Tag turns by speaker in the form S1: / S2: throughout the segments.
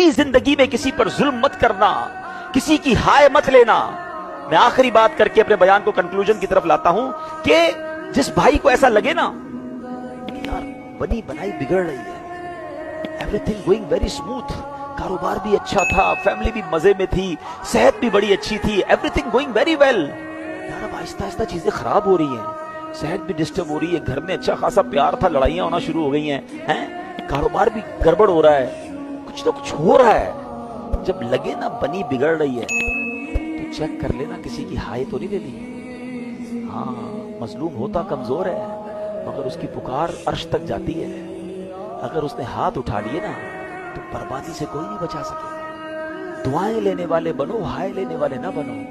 S1: कभी जिंदगी में किसी पर जुल्म मत करना, किसी की हाय मत लेना। मैं आखिरी बात करके अपने बयान को कंक्लूजन की तरफ लाता हूं कि जिस भाई को ऐसा लगे ना यार बनी बनाई बिगड़ रही है, एवरीथिंग गोइंग वेरी स्मूथ, कारोबार भी अच्छा था, फैमिली भी मजे में थी, सेहत भी बड़ी अच्छी थी, एवरीथिंग गोइंग वेरी वेल, यार अब आहिस्ता आहिस्ता चीजें खराब हो रही हैं, सेहत भी डिस्टर्ब हो रही है, घर में अच्छा खासा प्यार था, लड़ाइयां होना शुरू हो गई हैं, कारोबार भी गड़बड़ हो रहा है, कुछ तो कुछ हो रहा है। जब लगे ना बनी बिगड़ रही है तो चेक कर लेना किसी की हाय तो नहीं ले ली। हाँ, मजलूम होता कमजोर है मगर उसकी पुकार अर्श तक जाती है। अगर उसने हाथ उठा लिए ना तो बर्बादी से कोई नहीं बचा सकेगा। दुआएं लेने वाले बनो, हाय लेने वाले ना बनो।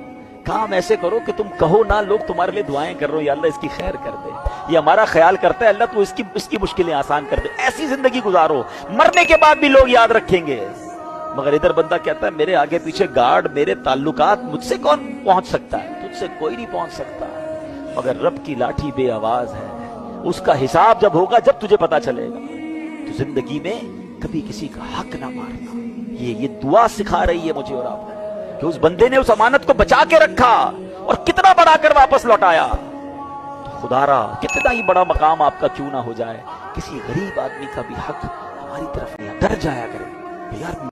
S1: काम ऐसे करो कि तुम कहो ना लोग तुम्हारे लिए दुआएं कर रहे हो, या अल्लाह इसकी खैर कर दे, ये हमारा ख्याल करता है अल्लाह तू इसकी मुश्किलें आसान कर दे। ऐसी जिंदगी गुजारो, मरने के बाद भी लोग याद रखेंगे। मगर इधर बंदा कहता है मेरे आगे पीछे गार्ड, मेरे ताल्लुकात, मुझसे कौन पहुंच सकता है? तुझसे कोई नहीं पहुंच सकता। मगर रब की लाठी बेआवाज है, उसका हिसाब जब होगा, जब तुझे पता चलेगा। तो जिंदगी में कभी किसी का हक ना मारना, ये दुआ सिखा रही है मुझे और आपको कि उस बंदे ने उस अमानत को बचा के रखा और कितना बड़ा कर वापस लौटाया। तो खुदारा कितना ही बड़ा मकाम आपका क्यों ना हो जाए, किसी गरीब आदमी का भी हक हमारी तरफ नहीं, डर जाया करे यार।